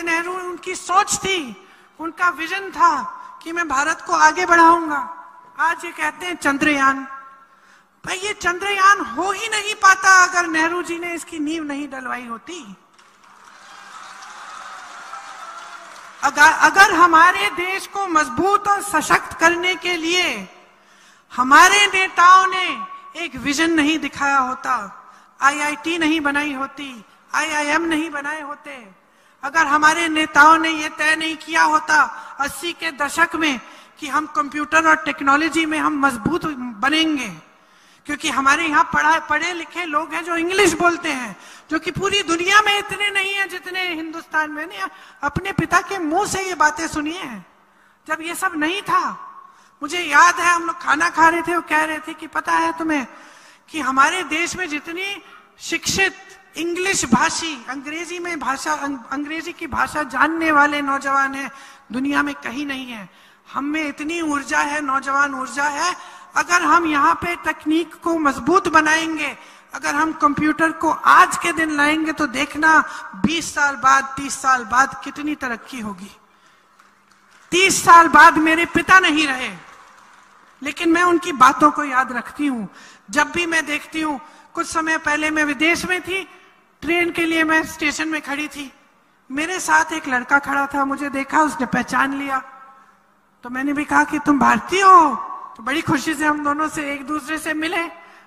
पंडित नेहरू, उनकी सोच थी, उनका विजन था कि मैं भारत को आगे बढ़ाऊंगा। आज ये कहते हैं चंद्रयान। भाई ये चंद्रयान हो ही नहीं पाता अगर नेहरू जी ने इसकी नींव नहीं डलवाई होती। अगर हमारे देश को मजबूत और सशक्त करने के लिए हमारे नेताओं ने एक विजन नहीं दिखाया होता, आईआईटी नहीं बनाई होती, आईआईएम नहीं बनाए होते, अगर हमारे नेताओं ने यह तय नहीं किया होता 80 के दशक में कि हम कंप्यूटर और टेक्नोलॉजी में हम मजबूत बनेंगे, क्योंकि हमारे यहाँ पढ़े लिखे लोग हैं जो इंग्लिश बोलते हैं, जो कि पूरी दुनिया में इतने नहीं है जितने हिंदुस्तान में। नहीं, अपने पिता के मुंह से ये बातें सुनी हैं जब ये सब नहीं था। मुझे याद है हम लोग खाना खा रहे थे, वो कह रहे थे कि पता है तुम्हें कि हमारे देश में जितनी शिक्षित इंग्लिश भाषी, अंग्रेजी की भाषा जानने वाले नौजवान हैं दुनिया में कहीं नहीं है। हम में इतनी ऊर्जा है, नौजवान ऊर्जा है। अगर हम यहाँ पे तकनीक को मजबूत बनाएंगे, अगर हम कंप्यूटर को आज के दिन लाएंगे तो देखना 20 साल बाद, 30 साल बाद कितनी तरक्की होगी। 30 साल बाद मेरे पिता नहीं रहे, लेकिन मैं उनकी बातों को याद रखती हूँ। जब भी मैं देखती हूँ, कुछ समय पहले मैं विदेश में थी, ट्रेन के लिए मैं स्टेशन में खड़ी थी, मेरे साथ एक लड़का खड़ा था, मुझे देखा, उसने पहचान लिया, तो मैंने भी कहा कि तुम भारतीय हो। तो बड़ी खुशी से हम दोनों से एक दूसरे से मिले।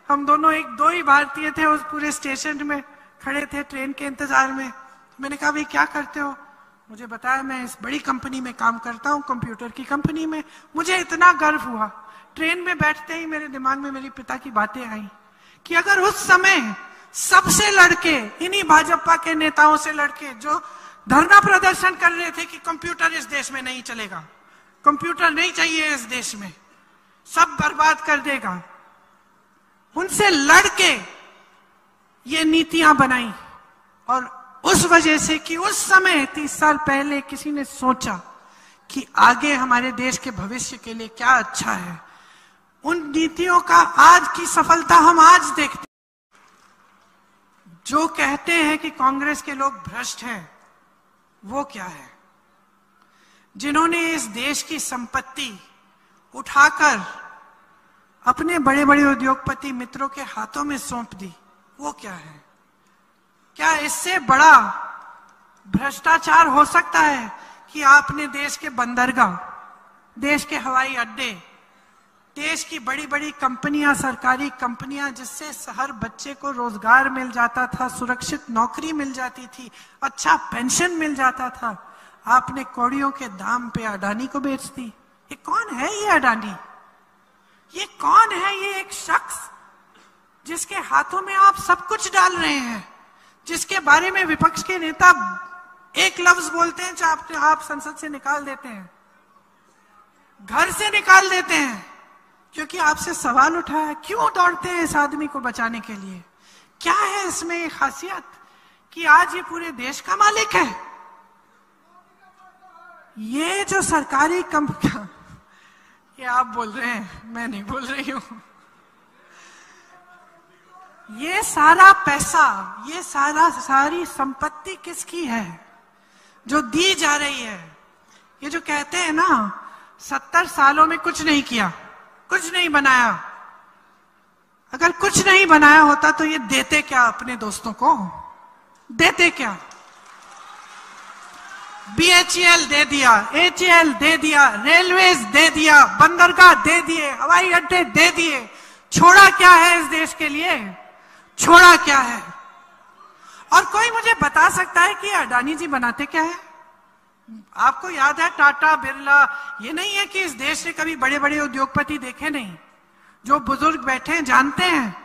हम दोनों दो ही भारतीय थे, उस पूरे स्टेशन में खड़े थे ट्रेन के इंतजार में। मैंने कहा भाई क्या करते हो? मुझे बताया मैं इस बड़ी कंपनी में काम करता हूँ, कंप्यूटर की कंपनी में। मुझे इतना गर्व हुआ। ट्रेन में बैठते ही मेरे दिमाग में मेरे पिता की बातें आई कि अगर उस समय सबसे लड़के, इन्हीं भाजपा के नेताओं से लड़के जो धरना प्रदर्शन कर रहे थे कि कंप्यूटर इस देश में नहीं चलेगा, कंप्यूटर नहीं चाहिए इस देश में, सब बर्बाद कर देगा, उनसे लड़के ये नीतियां बनाई। और उस वजह से कि उस समय 30 साल पहले किसी ने सोचा कि आगे हमारे देश के भविष्य के लिए क्या अच्छा है, उन नीतियों का आज की सफलता हम आज देखते हैं। जो कहते हैं कि कांग्रेस के लोग भ्रष्ट हैं, वो क्या है? जिन्होंने इस देश की संपत्ति उठाकर अपने बड़े बड़े उद्योगपति मित्रों के हाथों में सौंप दी, वो क्या है? क्या इससे बड़ा भ्रष्टाचार हो सकता है कि आपने देश के बंदरगाह, देश के हवाई अड्डे, देश की बड़ी बड़ी कंपनियां, सरकारी कंपनियां, जिससे हर बच्चे को रोजगार मिल जाता था, सुरक्षित नौकरी मिल जाती थी, अच्छा पेंशन मिल जाता था, आपने कौड़ियों के दाम पे अडानी को बेच दी। ये कौन है ये अडानी? ये कौन है ये एक शख्स जिसके हाथों में आप सब कुछ डाल रहे हैं, जिसके बारे में विपक्ष के नेता एक लफ्ज बोलते हैं चाहे आप संसद से निकाल देते हैं, घर से निकाल देते हैं, क्योंकि आपसे सवाल उठाया। क्यों दौड़ते हैं इस आदमी को बचाने के लिए? क्या है इसमें ये खासियत कि आज ये पूरे देश का मालिक है? ये जो सरकारी कंपनियां, ये आप बोल रहे हैं, मैं नहीं बोल रही हूं, ये सारा पैसा, ये सारी संपत्ति किसकी है जो दी जा रही है? ये जो कहते हैं ना 70 सालों में कुछ नहीं किया, कुछ नहीं बनाया। अगर कुछ नहीं बनाया होता तो ये देते क्या अपने दोस्तों को? देते क्या? BHEL दे दिया, HAL दे दिया, रेलवेज दे दिया, बंदरगाह दे दिए, हवाई अड्डे दे दिए। छोड़ा क्या है इस देश के लिए? छोड़ा क्या है? और कोई मुझे बता सकता है कि अडानी जी बनाते क्या है? आपको याद है टाटा, बिरला, ये नहीं है कि इस देश ने कभी बड़े बड़े उद्योगपति देखे नहीं। जो बुजुर्ग बैठे हैं जानते हैं,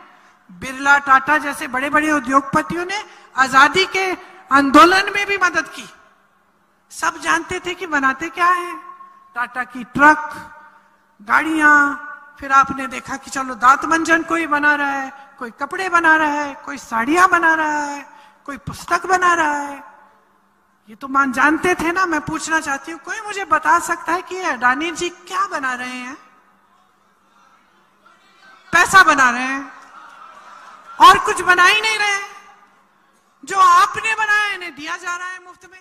बिरला, टाटा जैसे बड़े बड़े उद्योगपतियों ने आजादी के आंदोलन में भी मदद की। सब जानते थे कि बनाते क्या है। टाटा की ट्रक, गाड़ियां, फिर आपने देखा कि चलो दांत मंजन कोई बना रहा है, कोई कपड़े बना रहा है, कोई साड़ियां बना रहा है, कोई पुस्तक बना रहा है। ये तो मान जानते थे ना। मैं पूछना चाहती हूँ, कोई मुझे बता सकता है कि अडानी जी क्या बना रहे हैं? पैसा बना रहे हैं और कुछ बना ही नहीं रहे। जो आपने बनाया इन्हें दिया जा रहा है मुफ्त में।